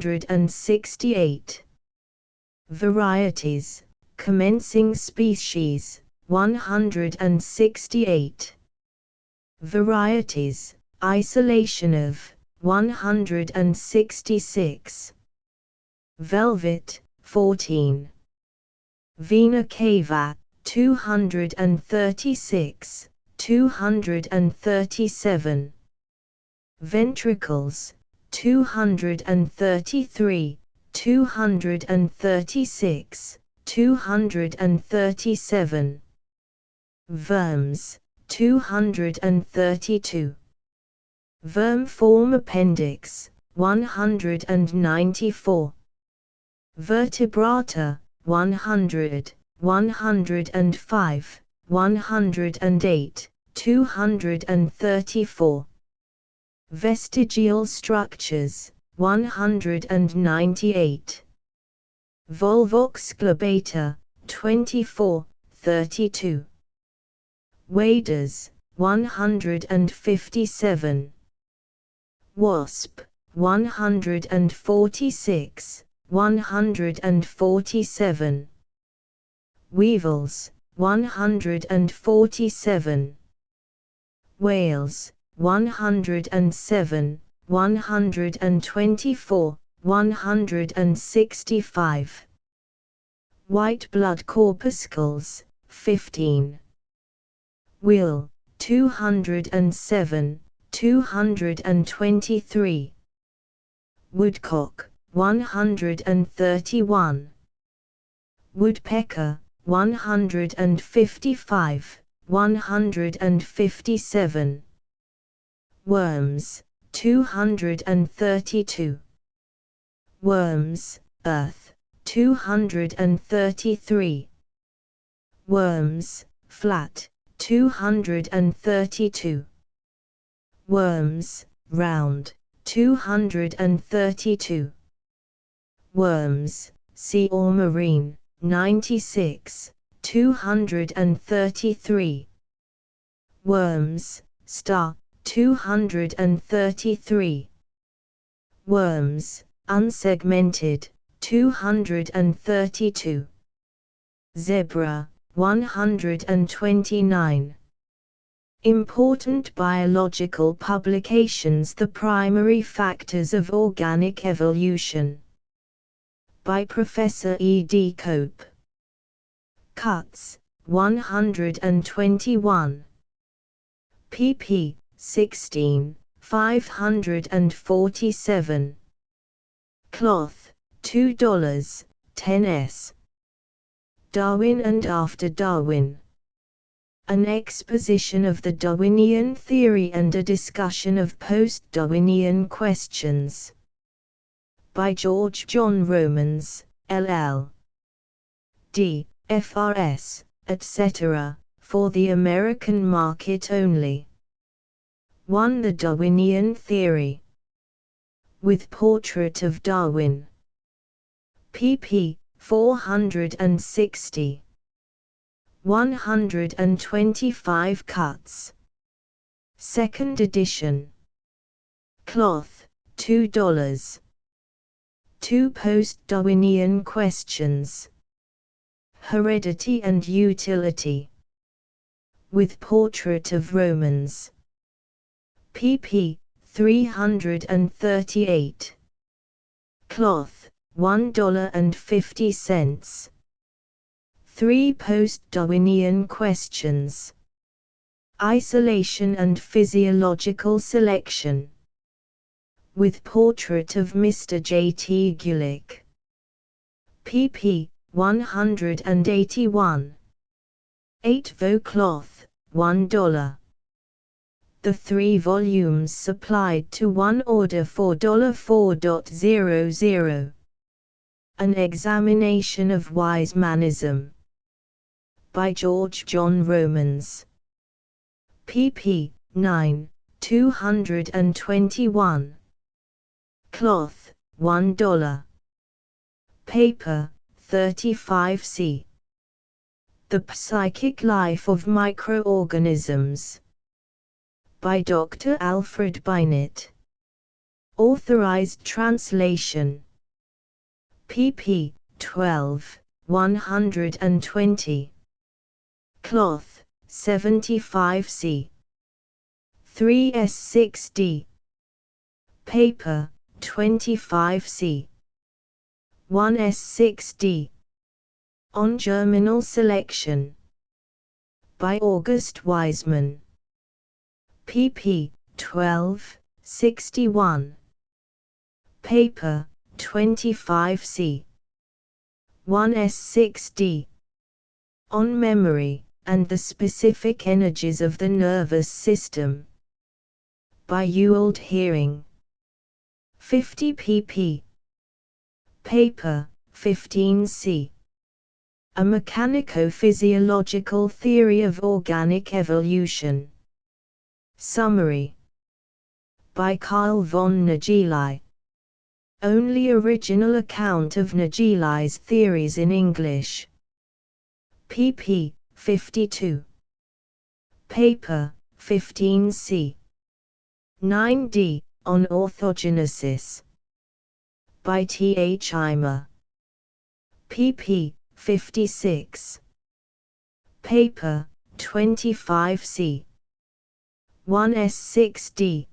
168. Varieties, commencing species, 168. Varieties, isolation of, 166. Velvet, 14. Vena cava, 236, 237. Ventricles, 233, 236, 237. Verms, 232. Vermiform appendix, 194. Vertebrata, 100, 105, 108, 234. Vestigial structures, 198. Volvoxglobata, 24, 32. Waders, 157. Wasp, 146, 147. Weevils, 147. Whales, 107, 124, 165. White blood corpuscles, 15. Wheel, 207, 223. Woodcock, 131. Woodpecker, 155, 157. Worms, 232. Worms, earth, 233. Worms, flat, 232. Worms, round, 232. Worms, sea or marine, 96, 233. Worms, star, 233. Worms, unsegmented, 232. Zebra, 129. Important biological publications: The Primary Factors of Organic Evolution, by Professor E. D. Cope. Cuts, 121. pp. 16, 547. Cloth, $2, 10s. Darwin and After Darwin. An exposition of the Darwinian theory and a discussion of post-Darwinian questions. By George John Romans, LL. D. FRS, etc., for the American market only. 1. The Darwinian Theory. With Portrait of Darwin. pp. 460. 125 cuts. Second edition. Cloth, $2. 2 Post-Darwinian questions. Heredity and Utility. With Portrait of Romans. pp. 338. Cloth, $1.50. 3 Post-Darwinian questions. Isolation and Physiological Selection. With Portrait of Mr. J. T. Gulick. pp. 181. 8 Vo cloth, $1. The 3 volumes supplied to one order for $4.00. An Examination of Wisemanism. By George John Romans. pp. 9, 221. Cloth, $1. Paper, 35c. The Psychic Life of Microorganisms. By Dr. Alfred Binet. Authorized translation, pp. 12, 120. Cloth, 75c. 3s6d. Paper, 25c. 1s6d. On Germinal Selection. By August Wiseman. pp. 12, 61. Paper, 25c. 1s6d. On Memory, and the Specific Energies of the Nervous System. By Ewald Hearing. 50 pp. Paper, 15c. A Mechanico-Physiological Theory of Organic Evolution. Summary. By Carl von Nageli. Only original account of Nageli's theories in English. pp. 52. Paper, 15c. 9d, on Orthogenesis. By T. H. Eimer. pp. 56. Paper, 25c. 1s6d.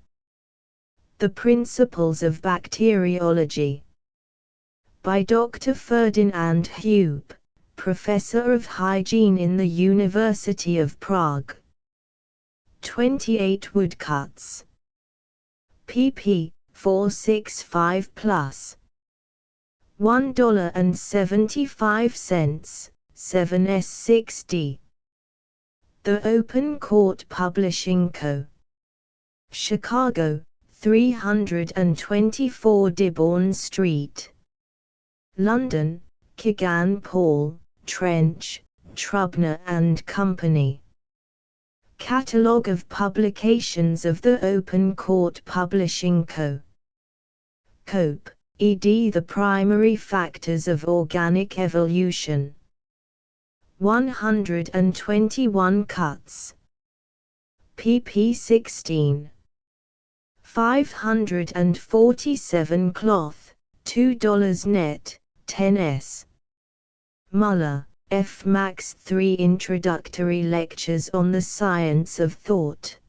The Principles of Bacteriology. By Dr. Ferdinand Hube, Professor of Hygiene in the University of Prague. 28 woodcuts. pp. 465 plus. $1.75, 7s6d. The Open Court Publishing Co. Chicago, 324 Dearborn Street. London, Kegan Paul, Trench, Trubner and Company. Catalogue of publications of the Open Court Publishing Co. Cope, ed. The Primary Factors of Organic Evolution. 121 cuts. pp. 16. 547 cloth, $2 net, 10s. Muller, F. Max 3 Introductory Lectures on the Science of Thought.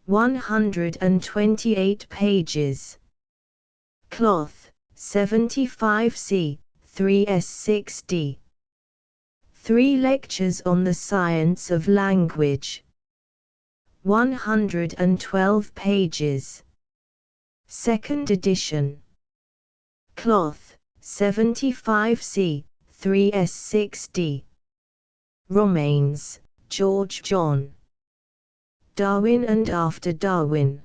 128 pages. Cloth, 75c, 3s6d. 3 lectures on the Science of Language. 112 pages. Second edition. Cloth, 75c, 3s6d. Romanes, George John. Darwin and After Darwin.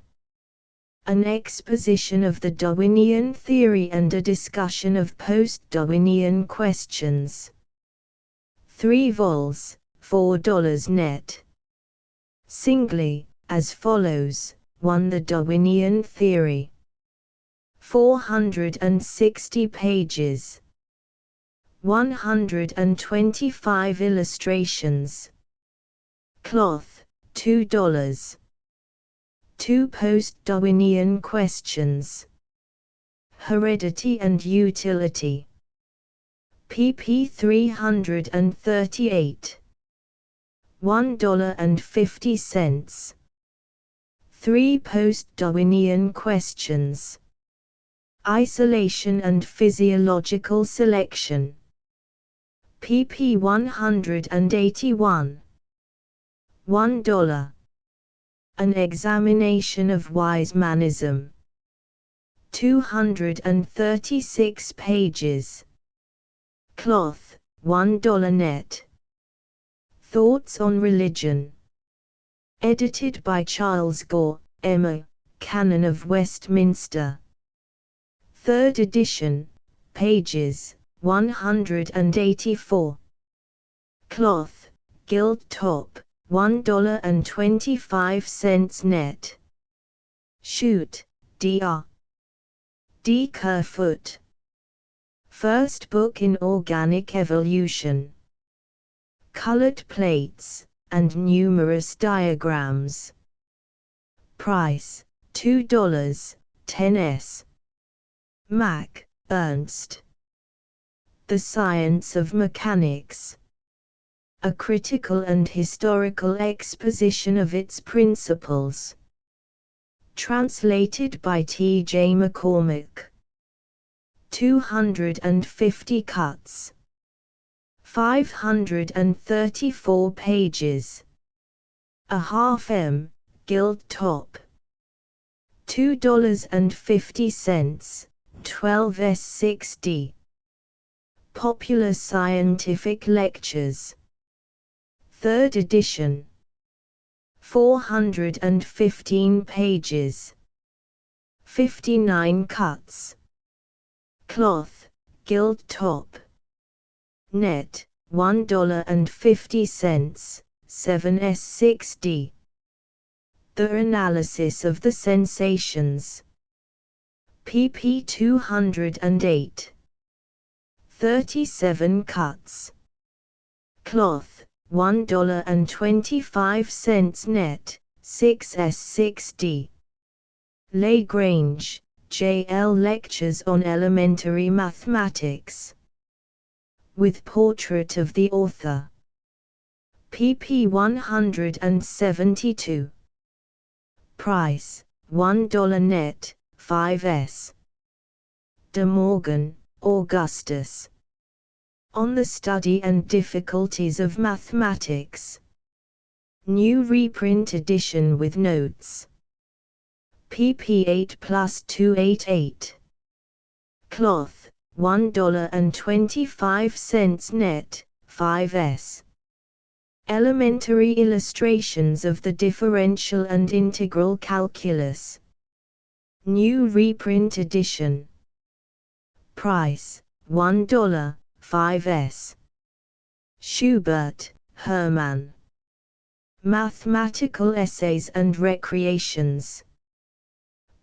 An exposition of the Darwinian theory and a discussion of post-Darwinian questions. 3 vols, $4 net. Singly, as follows: 1. The Darwinian Theory. 460 pages. 125 illustrations. Cloth, $2. 2 Post-Darwinian questions. Heredity and Utility. pp. 338. $1.50. 3 Post-Darwinian questions. Isolation and Physiological Selection. pp. 181. $1. An Examination of Weismannism. 236 pages. Cloth, $1 net. Thoughts on Religion. Edited by Charles Gore, Emma, Canon of Westminster. 3rd edition, pages, 184. Cloth, gilt top, $1.25 net. Shute, Dr. D. Kerfoot. First book in Organic Evolution. Colored plates, and numerous diagrams. Price, $2, 10s. Mack, Ernst. The Science of Mechanics. A critical and historical exposition of its principles. Translated by T. J. McCormick. 250 cuts. 534 pages. A half M, gilt top. $2.50, 12s6d. Popular Scientific Lectures. 3rd edition. 415 pages. 59 cuts. Cloth, gilt top. Net, $1.50, 7s6d. The Analysis of the Sensations. pp. 208. 37 cuts. Cloth, $1.25 net, 6s6d. Lagrange, J.L. Lectures on Elementary Mathematics. With portrait of the author. pp. 172. Price, $1 net, 5s. De Morgan, Augustus. On the Study and Difficulties of Mathematics. New reprint edition with notes. pp. 8+288. Cloth, $1.25 net, 5s. Elementary Illustrations of the Differential and Integral Calculus. New reprint edition. Price, $1, 5s. Schubert, Hermann. Mathematical Essays and Recreations.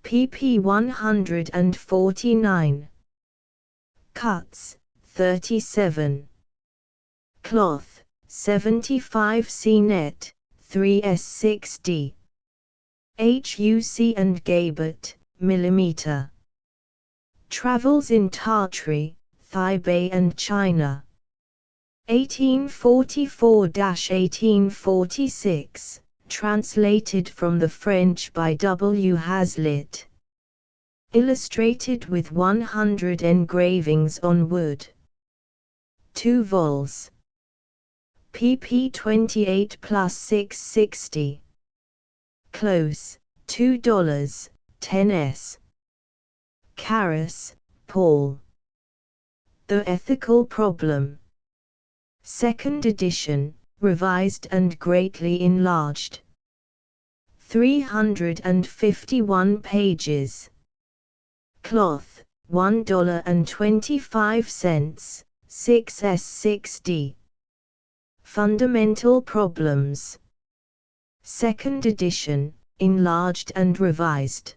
pp. 149. Cuts, 37. Cloth, 75c net, 3s6d. HUC and Gabert, mm. Travels in Tartary, Thibet and China. 1844–1846, translated from the French by W. Hazlitt. Illustrated with 100 engravings on wood. 2 vols. pp. 28+660. Close, $2, 10s. Karras, Paul. The Ethical Problem. 2nd edition, revised and greatly enlarged. 351 pages. Cloth, $1.25, 6s6d. Fundamental Problems. 2nd edition, enlarged and revised.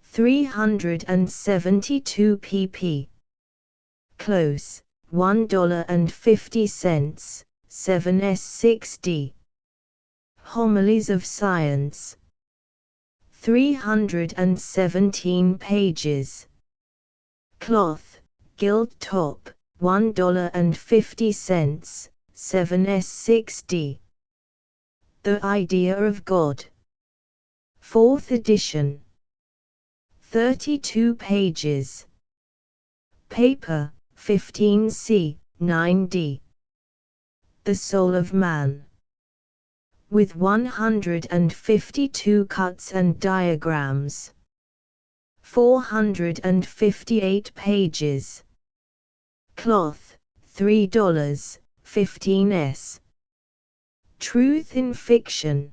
372 pp. Close, $1.50, 7s6d. Homilies of Science. 317 pages. Cloth, gilt top, $1.50, 7s6d. The Idea of God. 4th edition. 32 pages. Paper, 15c, 9d. The Soul of Man. With 152 cuts and diagrams. 458 pages. Cloth, $3, 15s. Truth in Fiction.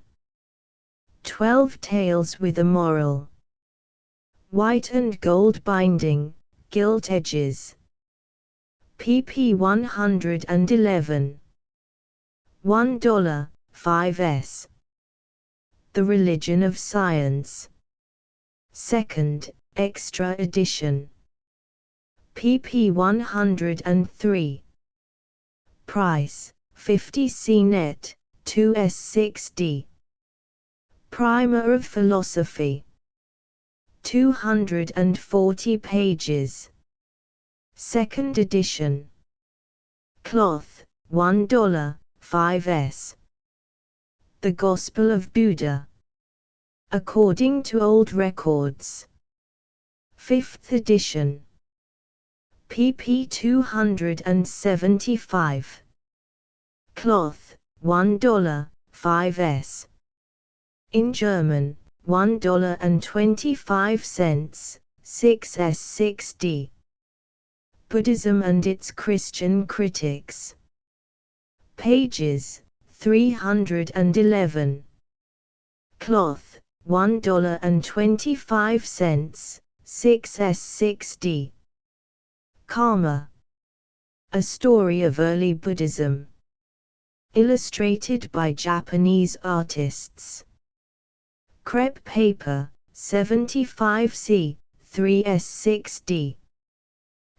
12 Tales with a Moral. White and gold binding, gilt edges. pp. 111. $1, 5s. The Religion of Science. 2nd, extra edition. pp. 103. Price, 50c net, 2s6d. Primer of Philosophy. 240 pages. Second edition. Cloth, $1, 5s. The Gospel of Buddha. According to old records. 5th edition. pp. 275. Cloth, $1, 5s. In German, $1.25, 6s 6d. Buddhism and its Christian critics. Pages 311. Cloth, $1.25, 6s 6d. Karma. A story of early Buddhism. Illustrated by Japanese artists. Crepe paper, 75c, 3s 6d.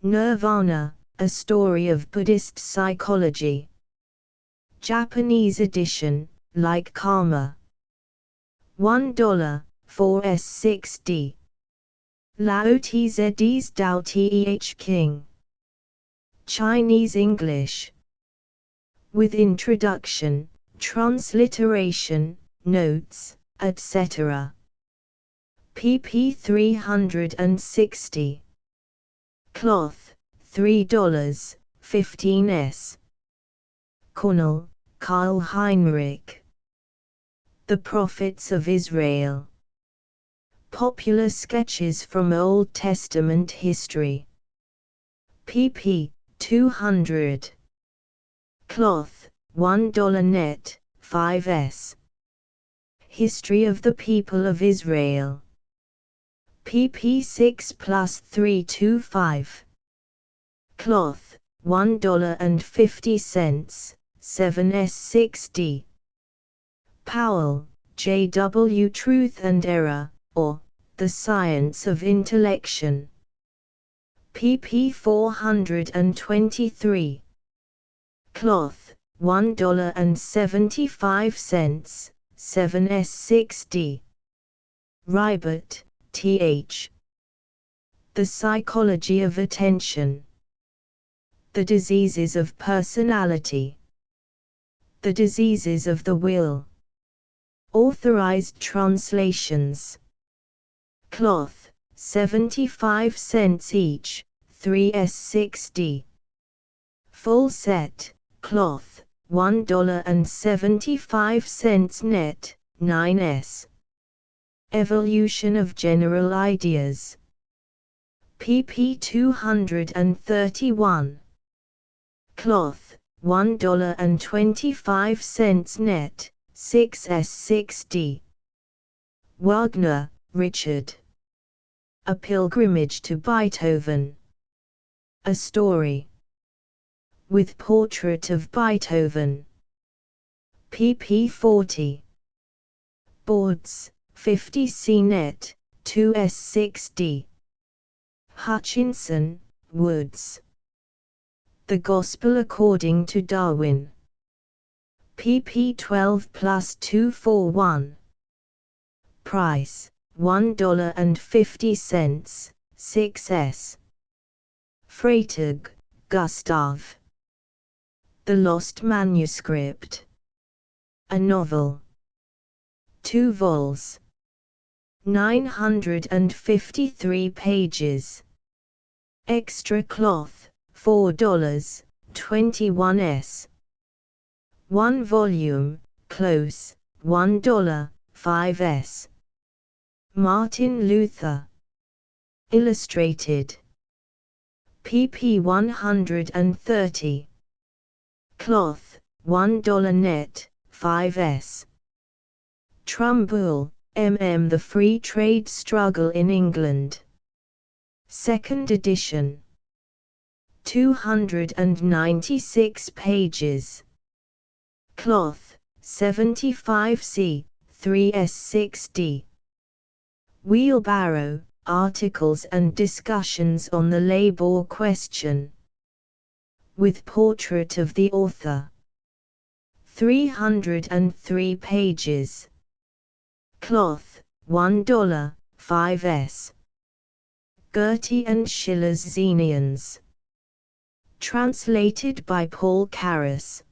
Nirvana, a story of Buddhist psychology. Japanese edition, like Karma. $1, 4s 6d. Lao Tz's Tao Teh King. Chinese English. With introduction, transliteration, notes, etc. pp. 360. Cloth, $3, 15s. Cornell, Karl Heinrich. The Prophets of Israel. Popular sketches from Old Testament history. pp. 200. Cloth, $1 net, 5s. History of the People of Israel. pp. 6+325. Cloth, $1.50, 7s 6d. Powell, J. W. Truth and Error, or The Science of Intellection. pp. 423. Cloth, $1.75, 7s 6d. Ribert, Th. The Psychology of Attention. The Diseases of Personality. The Diseases of the Will. Authorized translations. Cloth, 75 cents each, 3s 6d. Full set, cloth, $1.75 net, 9s. Evolution of General Ideas. pp. 231. Cloth, $1.25 net, 6s 6d. Wagner, Richard. A Pilgrimage to Beethoven. A Story. With Portrait of Beethoven. pp. 40. Boards, 50c net, 2s 6d. Hutchinson, Woods. The Gospel According to Darwin. pp. 12+241. Price, $1.50, 6s. Freytag, Gustav. The Lost Manuscript. A novel. 2 vols. 953 pages. Extra cloth, $4, 21s. 1 volume, close, $1, 5s. Martin Luther. Illustrated. pp. 130. Cloth, $1 net, 5s. Trumbull, M.M. The Free Trade Struggle in England. 2nd edition. 296 pages. Cloth, 75c, 3s 6d. Wheelbarrow, Articles and Discussions on the Labour Question. With portrait of the author. 303 pages. Cloth, $1, 5s. Goethe and Schiller's Xenians. Translated by Paul Karras.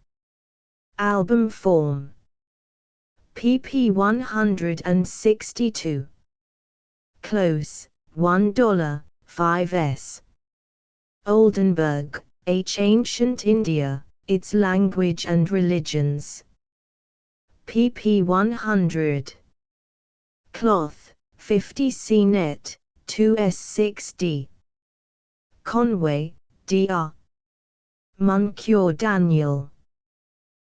Album form. pp. 162. Close, $1, 5s. Oldenburg, H. Ancient India, Its Language and Religions. pp. 100. Cloth, 50 CNET, 2s6d. Conway, Dr. Moncure Daniel.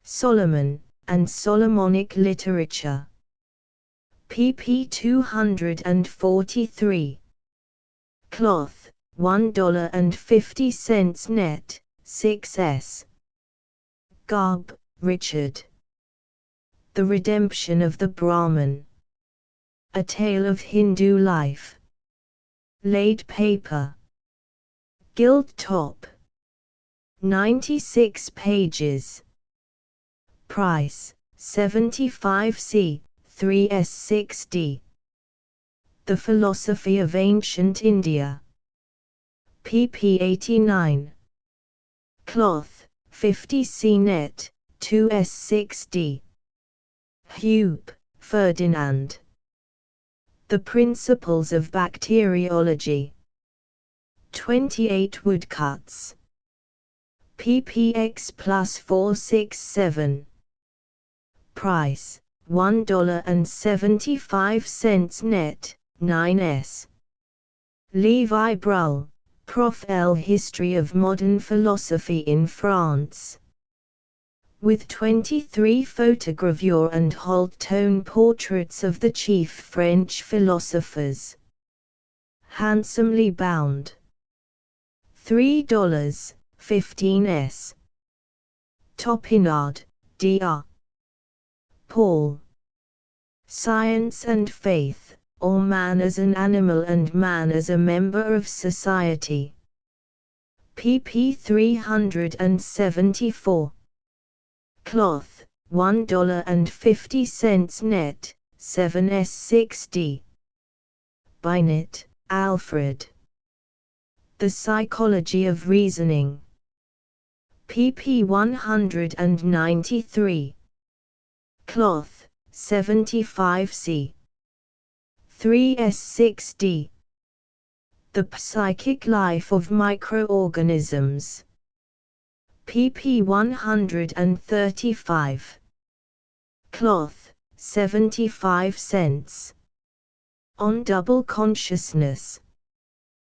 Solomon, and Solomonic Literature. pp. 243. Cloth, $1.50 net, 6s. Garb, Richard. The Redemption of the Brahman. A Tale of Hindu Life. Laid paper. Gilt top. 96 pages. Price, 75c, 3s6d. The Philosophy of Ancient India. pp. 89. Cloth, 50 CNET, 2s6d. Hupe, Ferdinand. The Principles of Bacteriology. 28 woodcuts. ppx plus 467. Price, $1.75 net, 9s. Levi Brull, Prof. L. History of Modern Philosophy in France. With 23 photogravure and whole-tone portraits of the chief French philosophers. Handsomely bound. $3, 15s. Topinard, Dr. Paul. Science and Faith, or Man as an Animal and Man as a Member of Society. pp. 374. Cloth, $1.50 net, 7s6d. Binet, Alfred. The Psychology of Reasoning. pp. 193. Cloth, 75c. 3s6d. The Psychic Life of Microorganisms. pp. 135. Cloth, 75 cents. On Double Consciousness.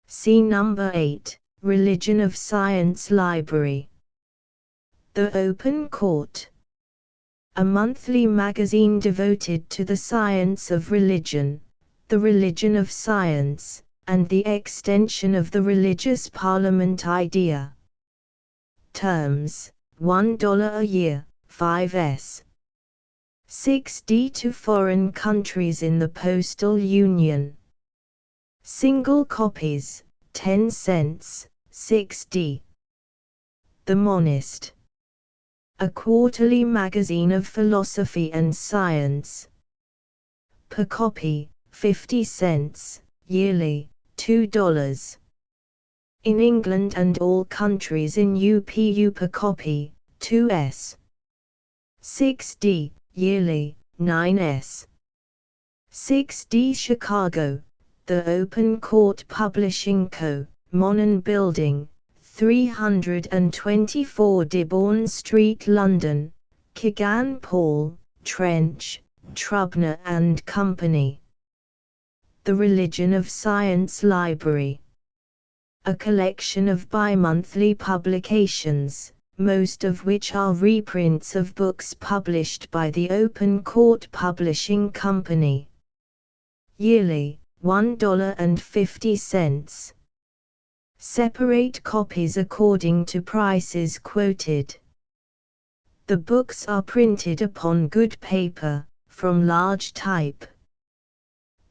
See number 8, Religion of Science Library. The Open Court. A monthly magazine devoted to the science of religion, the religion of science, and the extension of the religious parliament idea. Terms, $1 a year, 5s. 6d to foreign countries in the Postal Union. Single copies, 10 cents, 6d. The Monist. A quarterly magazine of philosophy and science. Per copy, 50 cents, yearly, $2. In England and all countries in UPU per copy, 2s. 6d, yearly, 9s. 6d Chicago, The Open Court Publishing Co., Monon Building, 324 Dearborn Street, London, Kegan Paul, Trench, Trubner and Company. The Religion of Science Library. A collection of bi-monthly publications, most of which are reprints of books published by the Open Court Publishing Company. Yearly, $1.50. Separate copies according to prices quoted. The books are printed upon good paper, from large type.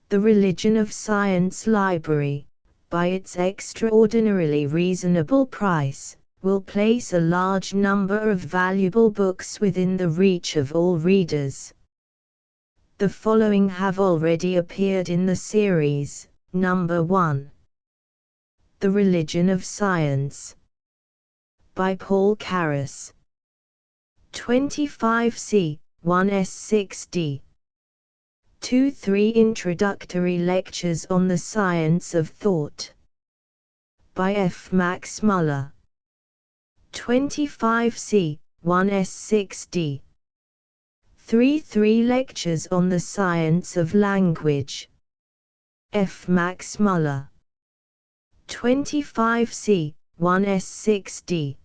The Religion of Science Library, by its extraordinarily reasonable price, will place a large number of valuable books within the reach of all readers. The following have already appeared in the series. Number 1. The Religion of Science. by Paul Carus. 25c. 1s6d. 2-3 Introductory Lectures on the Science of Thought by F. Max Muller. 25c. 1s6d. 3-3 Lectures on the Science of Language. F. Max Muller. 25c. 1s6d.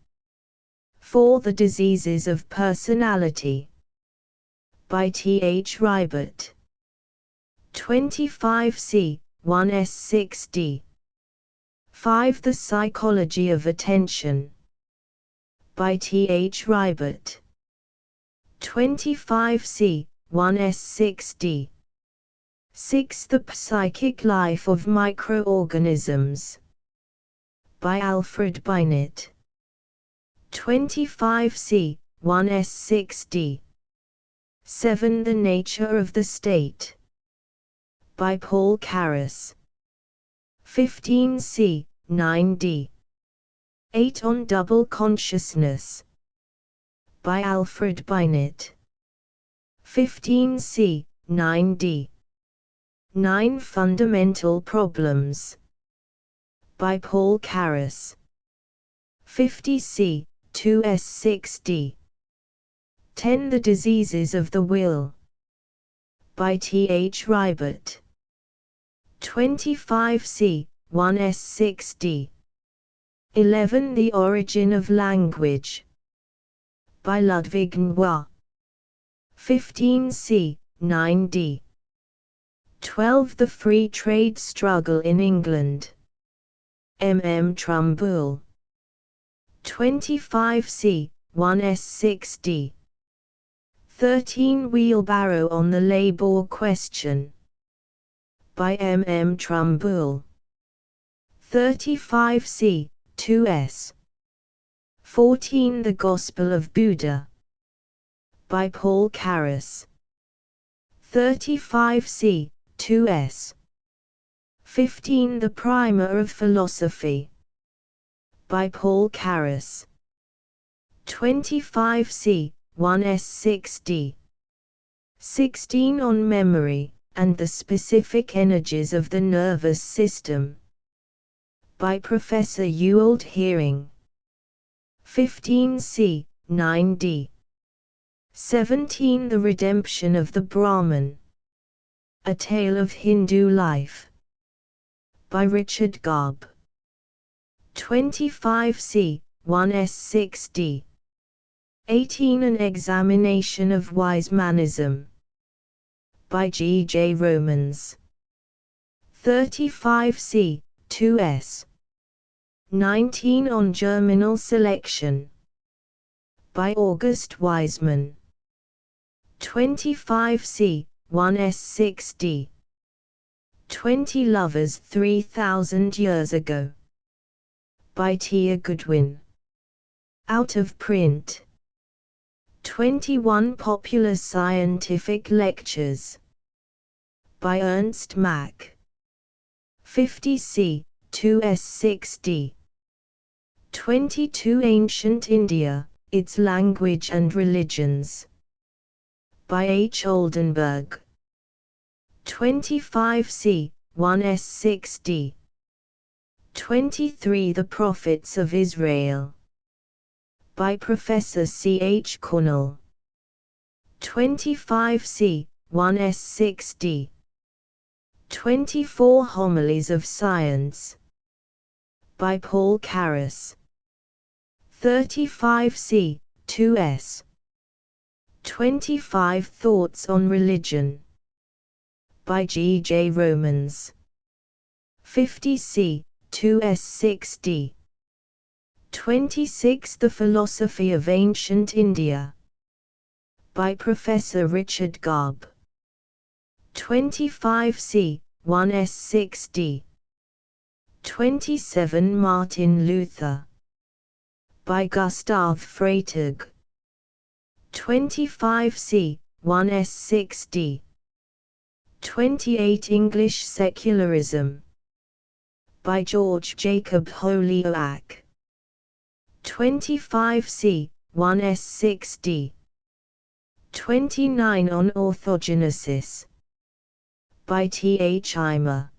4 The Diseases of Personality by T. H. Ribert. 25c. 1s6d. 5 The Psychology of Attention by T. H. Ribert. 25c. 1s6d. 6 The Psychic Life of Microorganisms by Alfred Binet. 25c. 1s6d. 7 The Nature of the State by Paul Carus. 15c. 9d. 8 On Double Consciousness by Alfred Binet. 15c. 9d. 9 Fundamental Problems by Paul Carus. 50c. 2s6d. 10 The Diseases of the Will by T. H. Ribert. 25c. 1s6d. 11 The Origin of Language by Ludwig Noir. 15c. 9d. 12 The Free Trade Struggle in England. M. Trumbull. 25c. 1s6d. 13 Wheelbarrow on the Labour Question by M. Trumbull. 35c. 2s. 14 The Gospel of Buddha by Paul Carus. 35c. 2s. 15 The Primer of Philosophy by Paul Carus. 25c. 1s6d. 16 On Memory and the Specific Energies of the Nervous System by Professor Ewald Heering. 15c. 9d. 17 The Redemption of the Brahman, A Tale of Hindu Life by Richard Garb. 25c. 1s6d. 18 An Examination of Wisemanism by G. J. Romans. 35c. 2s. 19 On Germinal Selection by August Wiseman. 25c. 1s6d. 20 Lovers 3,000 Years Ago by Tia Goodwin. Out of print. 21 Popular Scientific Lectures by Ernst Mach. 50c. 2s6d. 22 Ancient India, Its Language and Religions by H. Oldenburg. 25c. 1s6d. 23 The Prophets of Israel by Professor C. H. Cornell. 25c. 1s6d. 24 Homilies of Science by Paul Carus. 35c. 2s. 25 Thoughts on Religion by G. J. Romans. 50c. 2s6d. 26 The Philosophy of Ancient India by Professor Richard Garb. 25c. 1s6d. 27 Martin Luther by Gustav Freytag. 25c. 1s6d. 28 English Secularism by George Jacob Holyoake. 25c, 1s6d. 29 on orthogenesis. By Th. Eimer.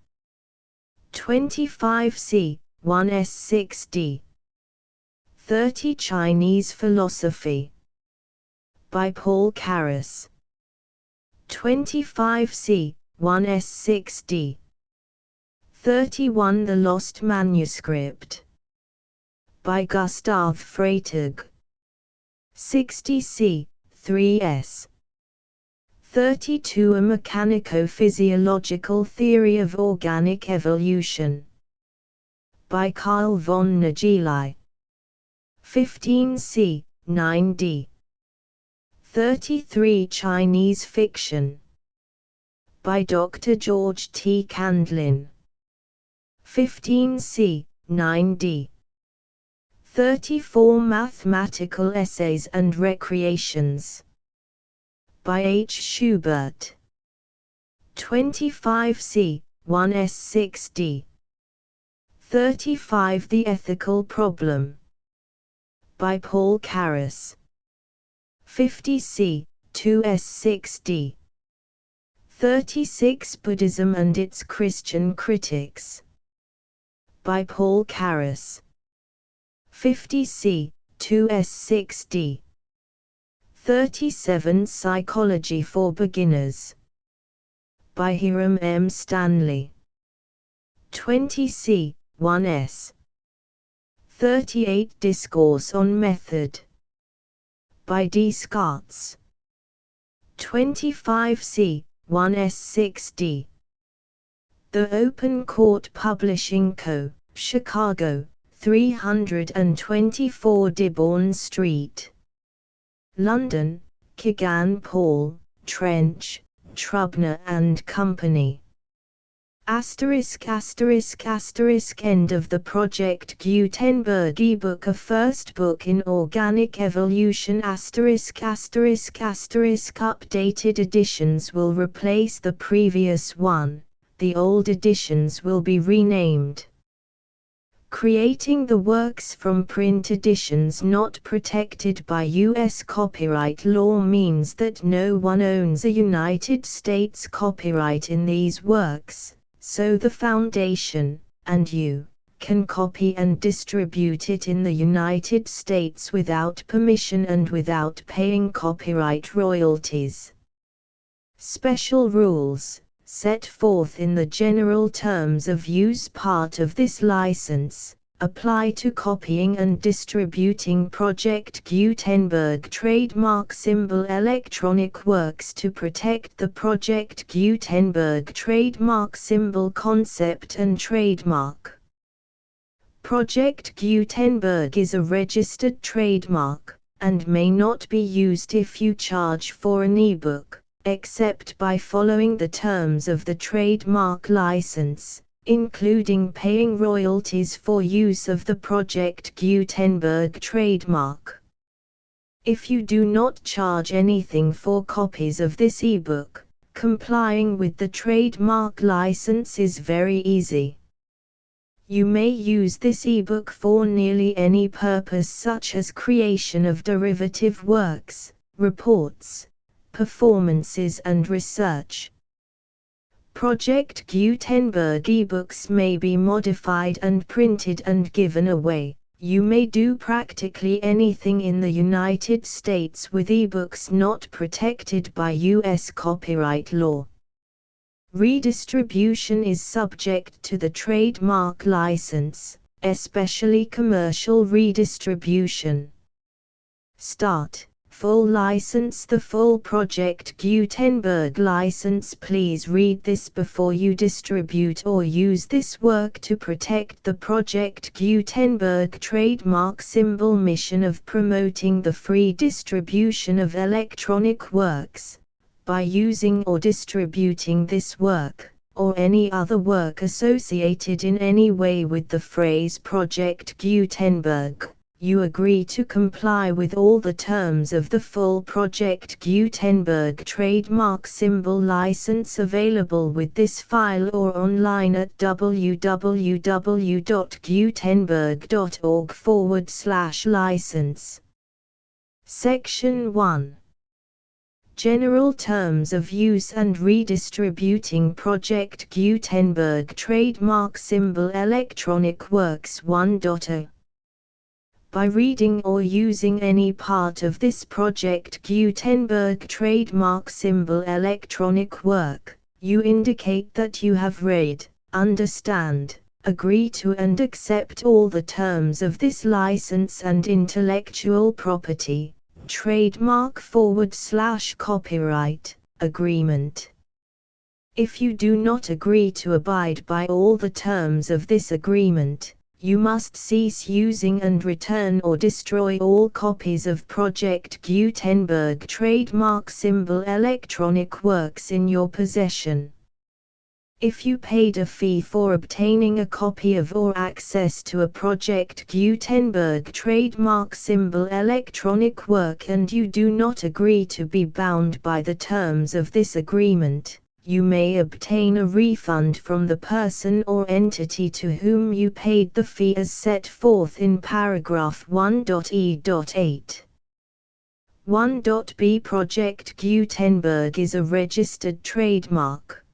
25c, 1s6d. 30 Chinese philosophy. By Paul Carus. 25c, 1s6d. 31 The Lost Manuscript. By Gustav Freytag. 60c, 3s. 32 A Mechanico-Physiological Theory of Organic Evolution. By Carl von Nageli. 15c, 9d. 33 Chinese Fiction. By Dr. George T. Candlin. 15c, 9d. 34 Mathematical Essays and Recreations. By H. Schubert. 25c, 1s6d. 35 The Ethical Problem. By Paul Carus. 50c, 2s6d. 36 Buddhism and its Christian Critics. By Paul Carus. 50c, 2s6d. 37 Psychology for Beginners. By Hiram M. Stanley. 20c, 1s. 38 Discourse on Method. By D. Scarts. 25c, 1s6d. The Open Court Publishing Co., Chicago, 324 Dearborn Street. London, Kegan Paul, Trench, Trubner and Company. End of the Project Gutenberg ebook. A first book in organic evolution. Updated editions will replace the previous one, the old editions will be renamed. Creating the works from print editions not protected by U.S. copyright law means that no one owns a United States copyright in these works, so the Foundation, and you, can copy and distribute it in the United States without permission and without paying copyright royalties. Special rules, set forth in the general terms of use part of this license, apply to copying and distributing Project Gutenberg trademark symbol electronic works to protect the Project Gutenberg trademark symbol concept and trademark. Project Gutenberg is a registered trademark, and may not be used if you charge for an ebook, except by following the terms of the trademark license, including paying royalties for use of the Project Gutenberg trademark. If you do not charge anything for copies of this ebook, complying with the trademark license is very easy. You may use this ebook for nearly any purpose, such as creation of derivative works, reports, performances and research. Project Gutenberg ebooks may be modified and printed and given away. You may do practically anything in the United States with ebooks not protected by U.S. copyright law. Redistribution is subject to the trademark license, especially commercial redistribution. Start. Full license. The full Project Gutenberg license. Please read this before you distribute or use this work to protect the Project Gutenberg trademark symbol mission of promoting the free distribution of electronic works. By using or distributing this work, or any other work associated in any way with the phrase Project Gutenberg, you agree to comply with all the terms of the full Project Gutenberg trademark symbol license available with this file or online at www.gutenberg.org/license. Section 1. General Terms of Use and Redistributing Project Gutenberg Trademark Symbol Electronic Works 1.0. By reading or using any part of this Project Gutenberg trademark symbol electronic work, you indicate that you have read, understand, agree to and accept all the terms of this license and intellectual property, trademark/copyright, agreement. If you do not agree to abide by all the terms of this agreement, you must cease using and return or destroy all copies of Project Gutenberg trademark symbol electronic works in your possession. If you paid a fee for obtaining a copy of or access to a Project Gutenberg trademark symbol electronic work and you do not agree to be bound by the terms of this agreement, you may obtain a refund from the person or entity to whom you paid the fee as set forth in paragraph 1.e.8. 1.b Project Gutenberg is a registered trademark.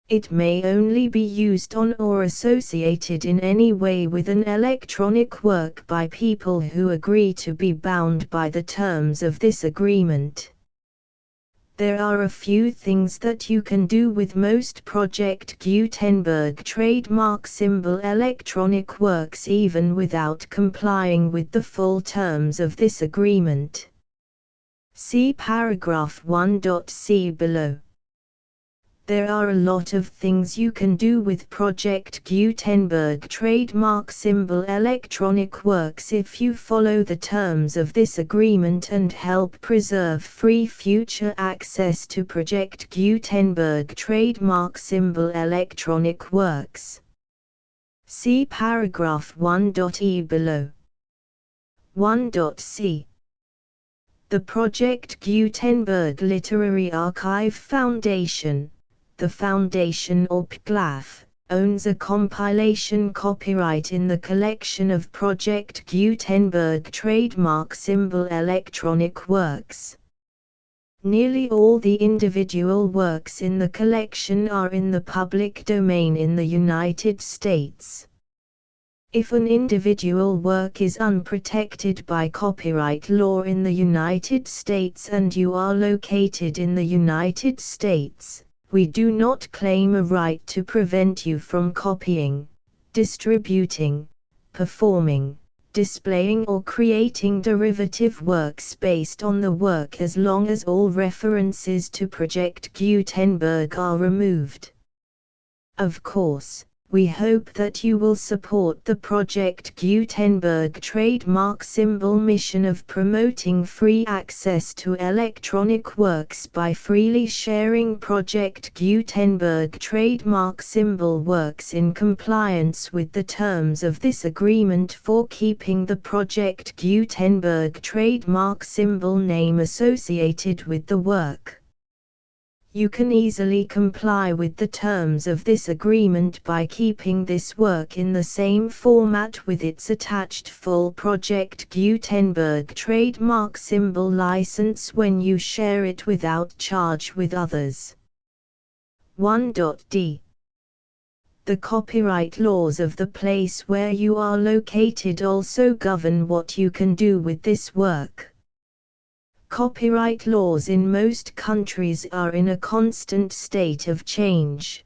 It may only be used on or associated in any way with an electronic work by people who agree to be bound by the terms of this agreement. There are a few things that you can do with most Project Gutenberg trademark symbol electronic works even without complying with the full terms of this agreement. See paragraph 1.c below. There are a lot of things you can do with Project Gutenberg trademark symbol electronic works if you follow the terms of this agreement and help preserve free future access to Project Gutenberg trademark symbol electronic works. See paragraph 1.e below. 1.c. The Project Gutenberg Literary Archive Foundation, the Foundation or PGLAF, owns a compilation copyright in the collection of Project Gutenberg trademark symbol electronic works. Nearly all the individual works in the collection are in the public domain in the United States. If an individual work is unprotected by copyright law in the United States and you are located in the United States, we do not claim a right to prevent you from copying, distributing, performing, displaying or creating derivative works based on the work as long as all references to Project Gutenberg are removed. Of course, we hope that you will support the Project Gutenberg trademark symbol mission of promoting free access to electronic works by freely sharing Project Gutenberg trademark symbol works in compliance with the terms of this agreement for keeping the Project Gutenberg trademark symbol name associated with the work. You can easily comply with the terms of this agreement by keeping this work in the same format with its attached full Project Gutenberg trademark symbol license when you share it without charge with others. 1.d. The copyright laws of the place where you are located also govern what you can do with this work. Copyright laws in most countries are in a constant state of change.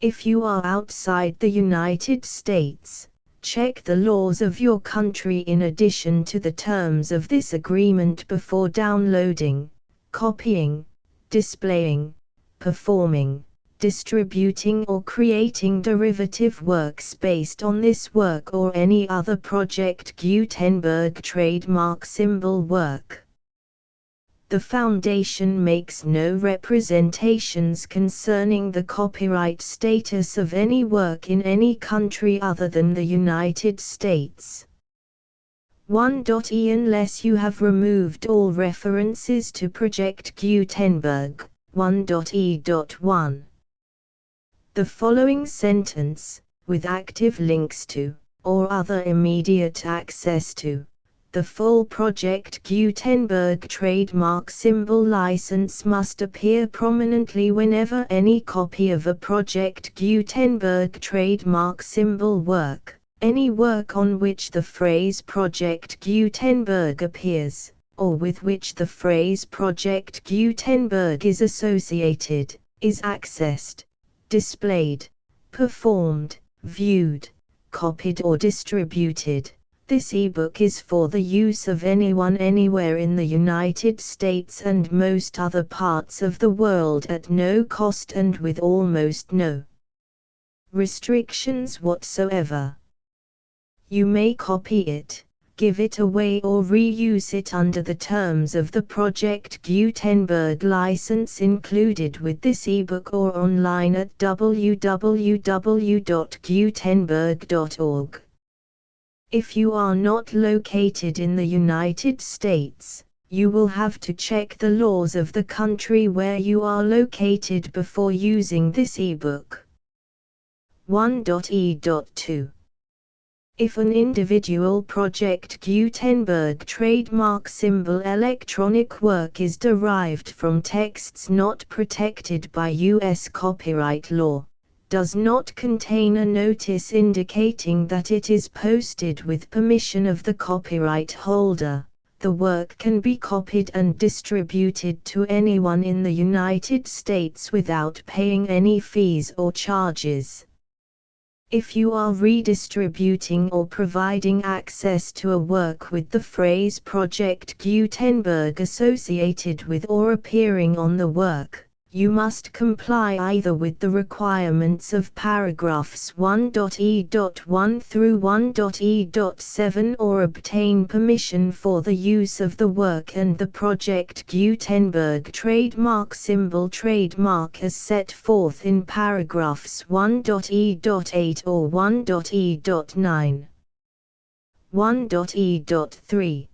If you are outside the United States, check the laws of your country in addition to the terms of this agreement before downloading, copying, displaying, performing, distributing or creating derivative works based on this work or any other Project Gutenberg trademark symbol work. The Foundation makes no representations concerning the copyright status of any work in any country other than the United States. 1.e unless you have removed all references to Project Gutenberg. 1.e.1. The following sentence, with active links to, or other immediate access to, the full Project Gutenberg trademark symbol license must appear prominently whenever any copy of a Project Gutenberg trademark symbol work, any work on which the phrase Project Gutenberg appears, or with which the phrase Project Gutenberg is associated, is accessed, displayed, performed, viewed, copied or distributed. This ebook is for the use of anyone anywhere in the United States and most other parts of the world at no cost and with almost no restrictions whatsoever. You may copy it, give it away or reuse it under the terms of the Project Gutenberg license included with this ebook or online at www.gutenberg.org. If you are not located in the United States, you will have to check the laws of the country where you are located before using this ebook. 1.e.2. If an individual Project Gutenberg trademark symbol electronic work is derived from texts not protected by U.S. copyright law, does not contain a notice indicating that it is posted with permission of the copyright holder, the work can be copied and distributed to anyone in the United States without paying any fees or charges. If you are redistributing or providing access to a work with the phrase Project Gutenberg associated with or appearing on the work, you must comply either with the requirements of paragraphs 1.e.1 through 1.e.7 or obtain permission for the use of the work and the Project Gutenberg trademark symbol trademark as set forth in paragraphs 1.e.8 or 1.e.9. 1.e.3.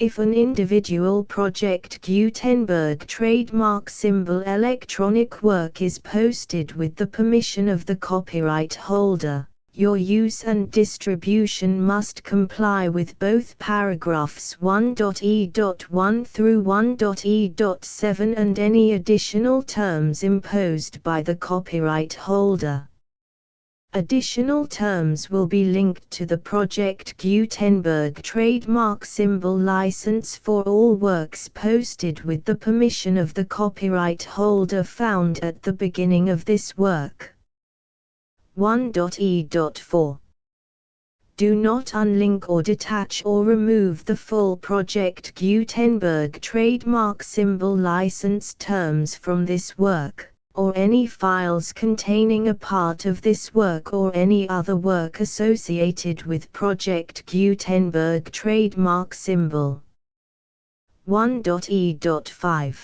If an individual Project Gutenberg trademark symbol electronic work is posted with the permission of the copyright holder, your use and distribution must comply with both paragraphs 1.e.1 through 1.e.7 and any additional terms imposed by the copyright holder. Additional terms will be linked to the Project Gutenberg trademark symbol license for all works posted with the permission of the copyright holder found at the beginning of this work. 1.e.4. Do not unlink or detach or remove the full Project Gutenberg trademark symbol license terms from this work, or any files containing a part of this work or any other work associated with Project Gutenberg trademark symbol. 1.e.5.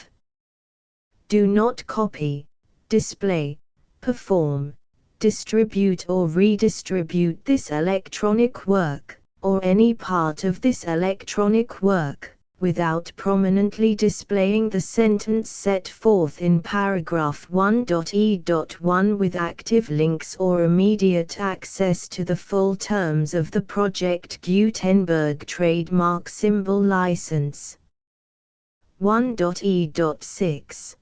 Do not copy, display, perform, distribute or redistribute this electronic work, or any part of this electronic work, without prominently displaying the sentence set forth in paragraph 1.e.1 with active links or immediate access to the full terms of the Project Gutenberg trademark symbol license. 1.e.6.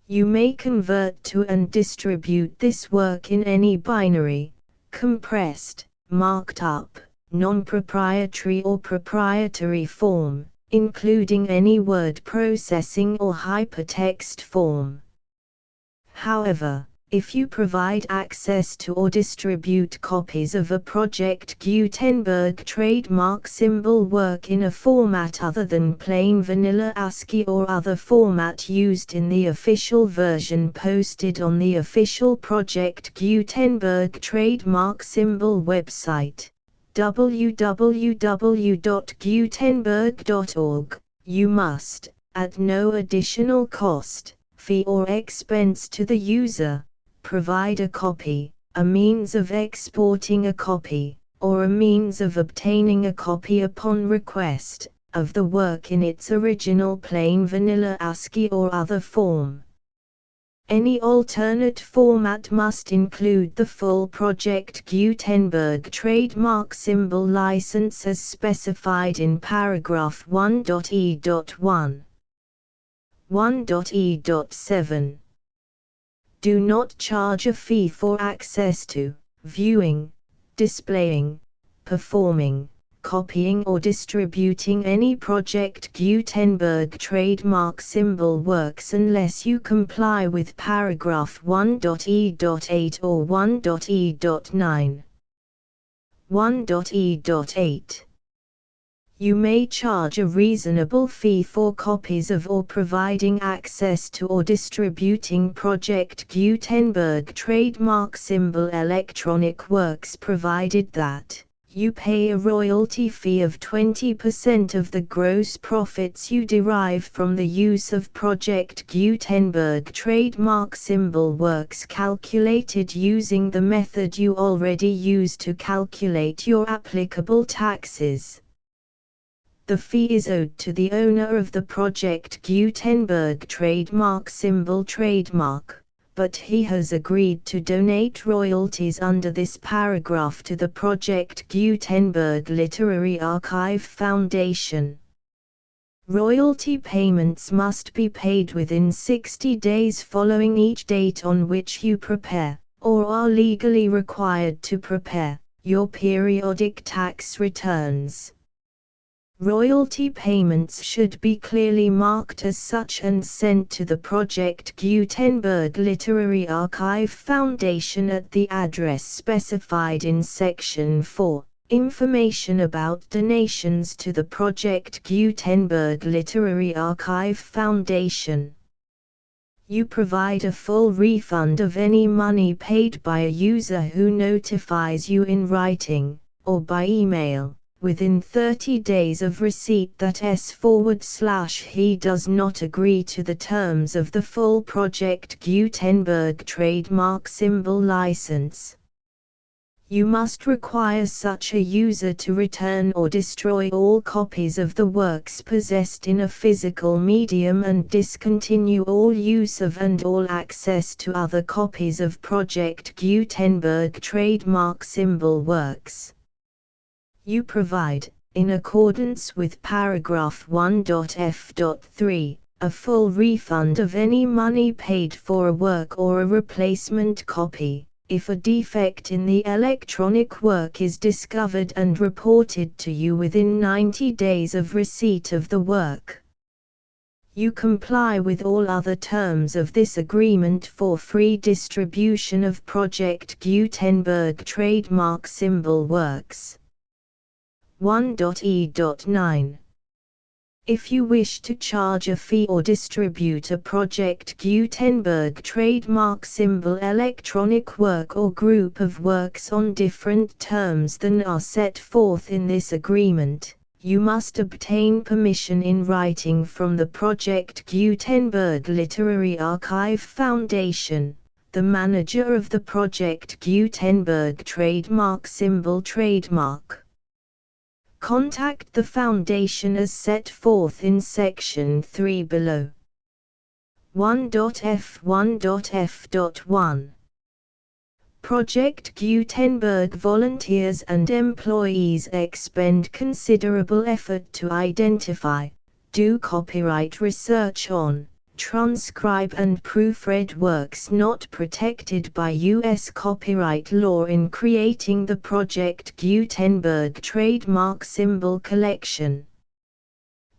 You may convert to and distribute this work in any binary, compressed, marked up, non-proprietary or proprietary form, including any word processing or hypertext form. However, if you provide access to or distribute copies of a Project Gutenberg trademark symbol work in a format other than plain vanilla ASCII or other format used in the official version posted on the official Project Gutenberg trademark symbol website, www.gutenberg.org, you must, at no additional cost, fee or expense to the user, provide a copy, a means of exporting a copy, or a means of obtaining a copy upon request, of the work in its original plain vanilla ASCII or other form. Any alternate format must include the full Project Gutenberg trademark symbol license as specified in paragraph 1.e.1. 1.e.7. Do not charge a fee for access to, viewing, displaying, performing, copying or distributing any Project Gutenberg trademark symbol works unless you comply with paragraph 1.e.8 or 1.e.9. 1.e.8. You may charge a reasonable fee for copies of or providing access to or distributing Project Gutenberg trademark symbol electronic works provided that you pay a royalty fee of 20% of the gross profits you derive from the use of Project Gutenberg trademark symbol works calculated using the method you already use to calculate your applicable taxes. The fee is owed to the owner of the Project Gutenberg trademark symbol trademark, but he has agreed to donate royalties under this paragraph to the Project Gutenberg Literary Archive Foundation. Royalty payments must be paid within 60 days following each date on which you prepare, or are legally required to prepare, your periodic tax returns. Royalty payments should be clearly marked as such and sent to the Project Gutenberg Literary Archive Foundation at the address specified in Section 4. Information about donations to the Project Gutenberg Literary Archive Foundation. You provide a full refund of any money paid by a user who notifies you in writing, or by email, within 30 days of receipt that he does not agree to the terms of the full Project Gutenberg trademark symbol license. You must require such a user to return or destroy all copies of the works possessed in a physical medium and discontinue all use of and all access to other copies of Project Gutenberg trademark symbol works. You provide, in accordance with paragraph 1.f.3, a full refund of any money paid for a work or a replacement copy, if a defect in the electronic work is discovered and reported to you within 90 days of receipt of the work. You comply with all other terms of this agreement for free distribution of Project Gutenberg trademark symbol works. 1.e.9. If you wish to charge a fee or distribute a Project Gutenberg trademark symbol electronic work or group of works on different terms than are set forth in this agreement, you must obtain permission in writing from the Project Gutenberg Literary Archive Foundation, the manager of the Project Gutenberg trademark symbol trademark. Contact the Foundation as set forth in Section 3 below. 1.f1.f.1. Project Gutenberg volunteers and employees expend considerable effort to identify, do copyright research on, transcribe and proofread works not protected by U.S. copyright law in creating the Project Gutenberg trademark symbol collection.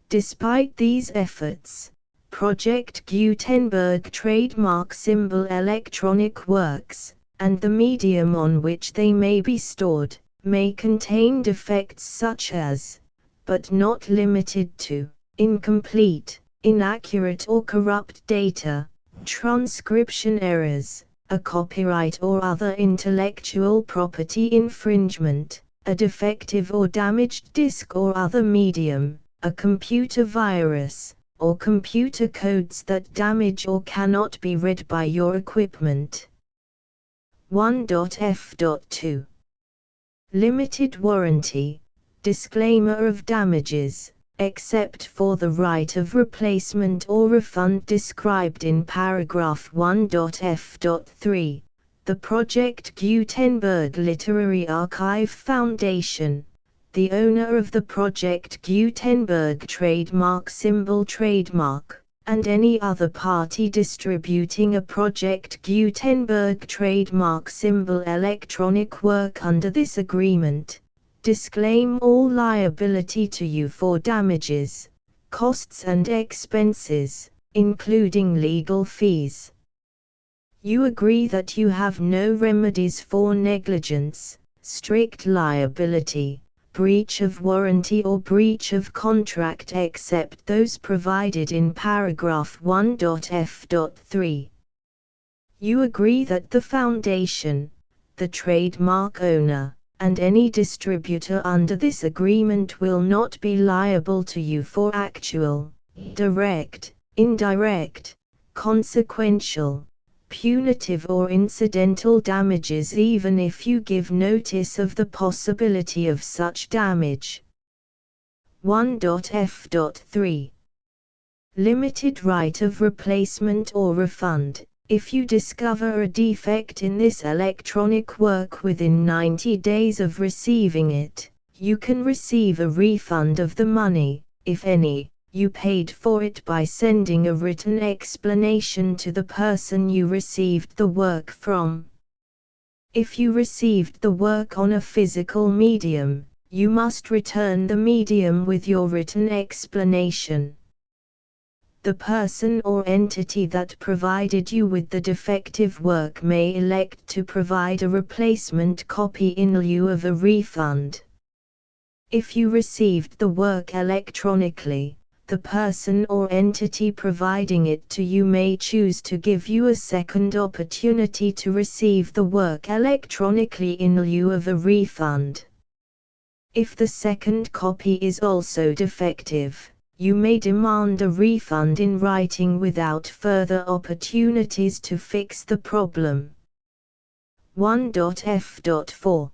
Despite these efforts, Project Gutenberg trademark symbol electronic works, and the medium on which they may be stored, may contain defects such as, but not limited to, incomplete, inaccurate or corrupt data, transcription errors, a copyright or other intellectual property infringement, a defective or damaged disk or other medium, a computer virus, or computer codes that damage or cannot be read by your equipment. 1.f.2 Limited warranty. Disclaimer of damages, except for the right of replacement or refund described in paragraph 1.f.3. The Project Gutenberg Literary Archive Foundation, the owner of the Project Gutenberg trademark symbol trademark, and any other party distributing a Project Gutenberg trademark symbol electronic work under this agreement, disclaim all liability to you for damages, costs and expenses, including legal fees. You agree that you have no remedies for negligence, strict liability, breach of warranty or breach of contract except those provided in paragraph 1.f.3. You agree that the Foundation, the trademark owner, and any distributor under this agreement will not be liable to you for actual, direct, indirect, consequential, punitive or incidental damages even if you give notice of the possibility of such damage. 1.f.3. Limited right of replacement or refund. If you discover a defect in this electronic work within 90 days of receiving it, you can receive a refund of the money, if any, you paid for it by sending a written explanation to the person you received the work from. If you received the work on a physical medium, you must return the medium with your written explanation. The person or entity that provided you with the defective work may elect to provide a replacement copy in lieu of a refund. If you received the work electronically, the person or entity providing it to you may choose to give you a second opportunity to receive the work electronically in lieu of a refund. If the second copy is also defective, you may demand a refund in writing without further opportunities to fix the problem. 1.f.4.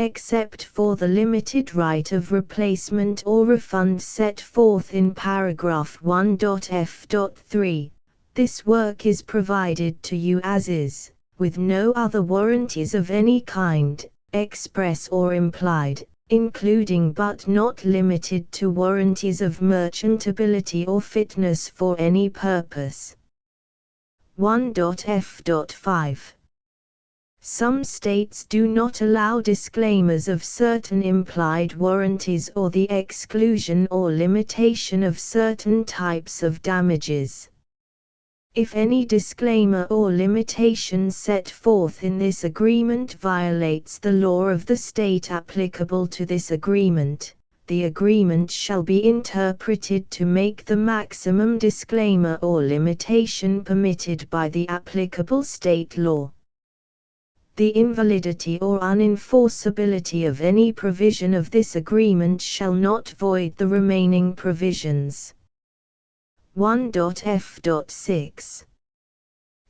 Except for the limited right of replacement or refund set forth in paragraph 1.f.3, this work is provided to you as is, with no other warranties of any kind, express or implied, including but not limited to warranties of merchantability or fitness for any purpose. 1.f.5. Some states do not allow disclaimers of certain implied warranties or the exclusion or limitation of certain types of damages. If any disclaimer or limitation set forth in this agreement violates the law of the state applicable to this agreement, the agreement shall be interpreted to make the maximum disclaimer or limitation permitted by the applicable state law. The invalidity or unenforceability of any provision of this agreement shall not void the remaining provisions. 1.f.6.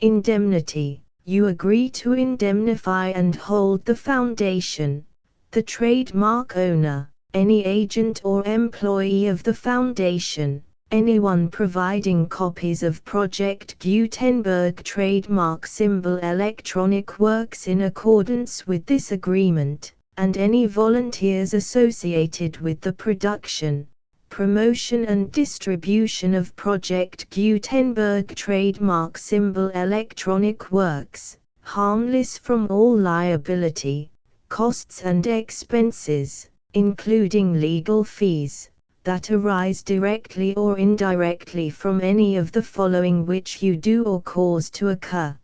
Indemnity. You agree to indemnify and hold the Foundation, the trademark owner, any agent or employee of the Foundation, anyone providing copies of Project Gutenberg trademark symbol electronic works in accordance with this agreement, and any volunteers associated with the production, promotion and distribution of Project Gutenberg trademark symbol electronic works, harmless from all liability, costs and expenses, including legal fees, that arise directly or indirectly from any of the following which you do or cause to occur.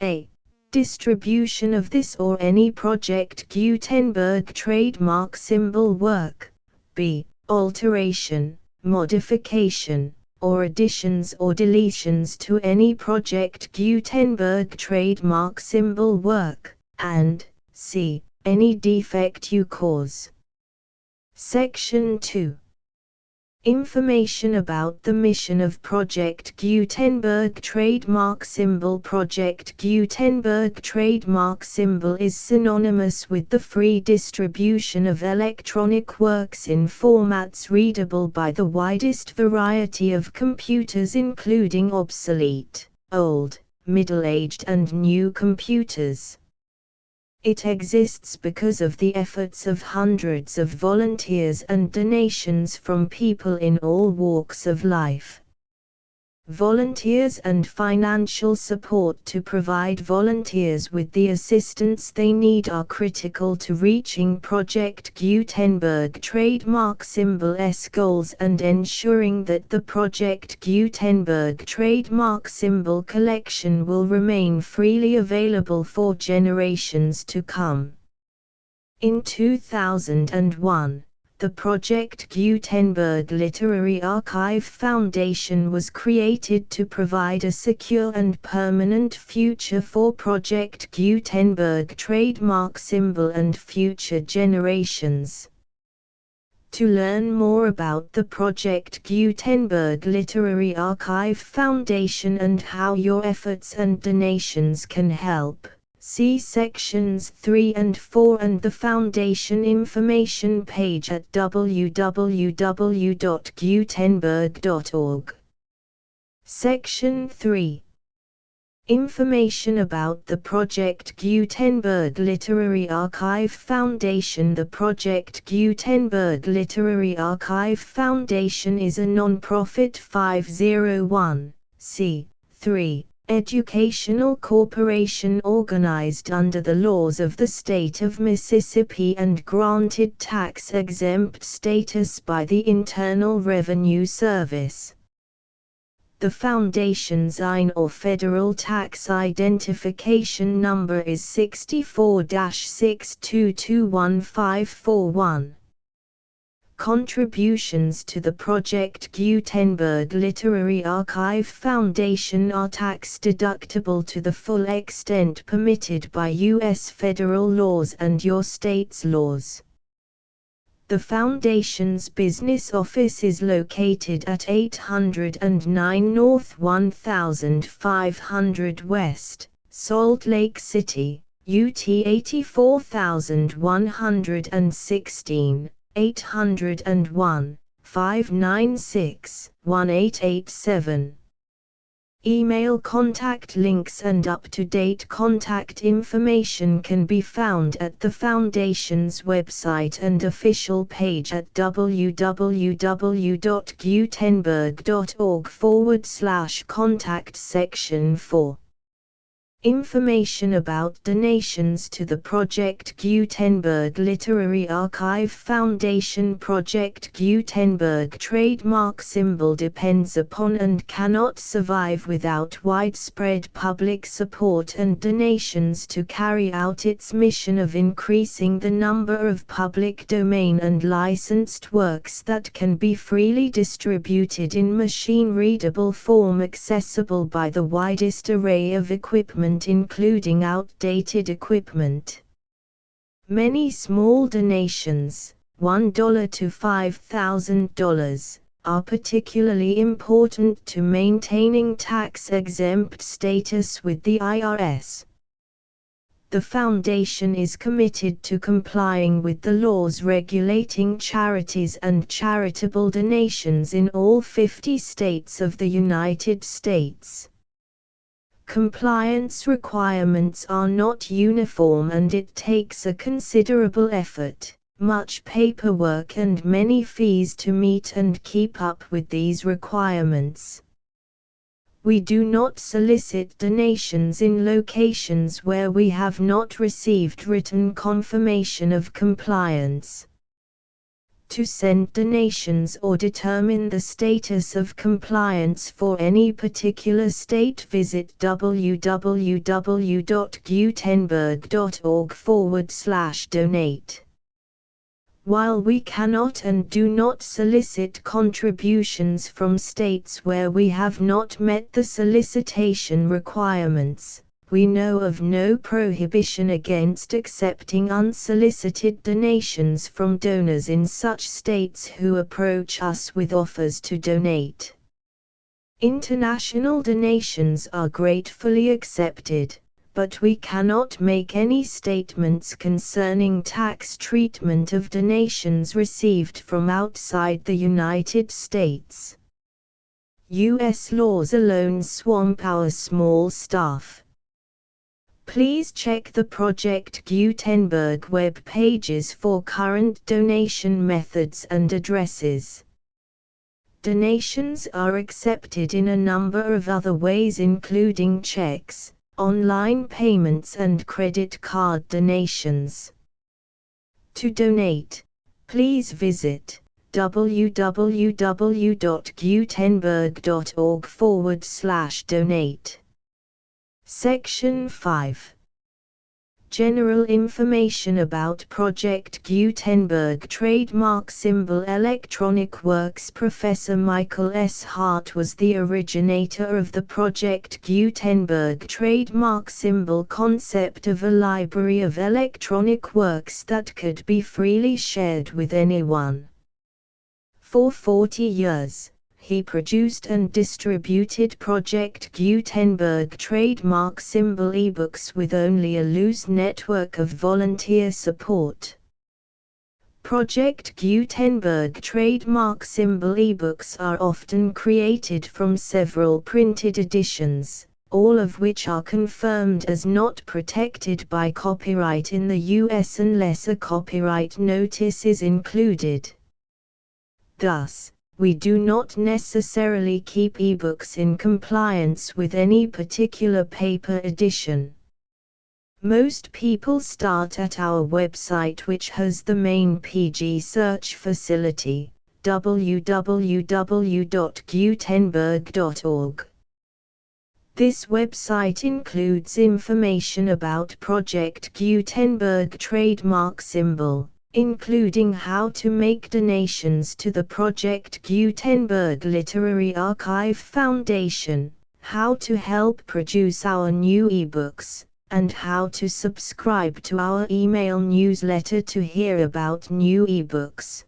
A. Distribution of this or any Project Gutenberg trademark symbol work. B. Alteration, modification, or additions or deletions to any Project Gutenberg trademark symbol work, and C. Any defect you cause. Section 2. Information about the mission of Project Gutenberg trademark symbol. Project Gutenberg trademark symbol is synonymous with the free distribution of electronic works in formats readable by the widest variety of computers, including obsolete, old, middle-aged and new computers. It exists because of the efforts of hundreds of volunteers and donations from people in all walks of life. Volunteers and financial support to provide volunteers with the assistance they need are critical to reaching Project Gutenberg trademark symbol's goals and ensuring that the Project Gutenberg trademark symbol collection will remain freely available for generations to come. In 2001, the Project Gutenberg Literary Archive Foundation was created to provide a secure and permanent future for Project Gutenberg trademark symbol and future generations. To learn more about the Project Gutenberg Literary Archive Foundation and how your efforts and donations can help, see sections 3 and 4 and the Foundation information page at www.gutenberg.org. Section 3. Information about the Project Gutenberg Literary Archive Foundation. The Project Gutenberg Literary Archive Foundation is a non-profit 501(c)(3) educational corporation organized under the laws of the state of Mississippi and granted tax-exempt status by the Internal Revenue Service. The Foundation's IN or Federal Tax Identification Number is 64-6221541. Contributions to the Project Gutenberg Literary Archive Foundation are tax-deductible to the full extent permitted by U.S. federal laws and your state's laws. The Foundation's business office is located at 809 North 1500 West, Salt Lake City, UT 84116. 801-596-1887. Email contact links and up-to-date contact information can be found at the Foundation's website and official page at www.gutenberg.org/contact section 4. Information about donations to the Project Gutenberg Literary Archive Foundation. Project Gutenberg trademark symbol depends upon and cannot survive without widespread public support and donations to carry out its mission of increasing the number of public domain and licensed works that can be freely distributed in machine-readable form accessible by the widest array of equipment, including outdated equipment. Many small donations, $1 to $5,000, are particularly important to maintaining tax-exempt status with the IRS. The Foundation is committed to complying with the laws regulating charities and charitable donations in all 50 states of the United States. Compliance requirements are not uniform and it takes a considerable effort, much paperwork and many fees to meet and keep up with these requirements. We do not solicit donations in locations where we have not received written confirmation of compliance. To send donations or determine the status of compliance for any particular state, visit www.gutenberg.org/donate. While we cannot and do not solicit contributions from states where we have not met the solicitation requirements, we know of no prohibition against accepting unsolicited donations from donors in such states who approach us with offers to donate. International donations are gratefully accepted, but we cannot make any statements concerning tax treatment of donations received from outside the United States. U.S. laws alone swamp our small staff. Please check the Project Gutenberg web pages for current donation methods and addresses. Donations are accepted in a number of other ways, including checks, online payments and credit card donations. To donate, please visit www.gutenberg.org/donate. Section 5. General information about Project Gutenberg trademark symbol Electronic Works. Professor Michael S. Hart was the originator of the Project Gutenberg trademark symbol concept of a library of electronic works that could be freely shared with anyone. For 40 years, he produced and distributed Project Gutenberg trademark symbol ebooks with only a loose network of volunteer support. Project Gutenberg trademark symbol ebooks are often created from several printed editions, all of which are confirmed as not protected by copyright in the US unless a copyright notice is included. Thus, we do not necessarily keep ebooks in compliance with any particular paper edition. Most people start at our website, which has the main PG search facility, www.gutenberg.org. This website includes information about Project Gutenberg trademark symbol, including how to make donations to the Project Gutenberg Literary Archive Foundation, how to help produce our new ebooks, and how to subscribe to our email newsletter to hear about new ebooks.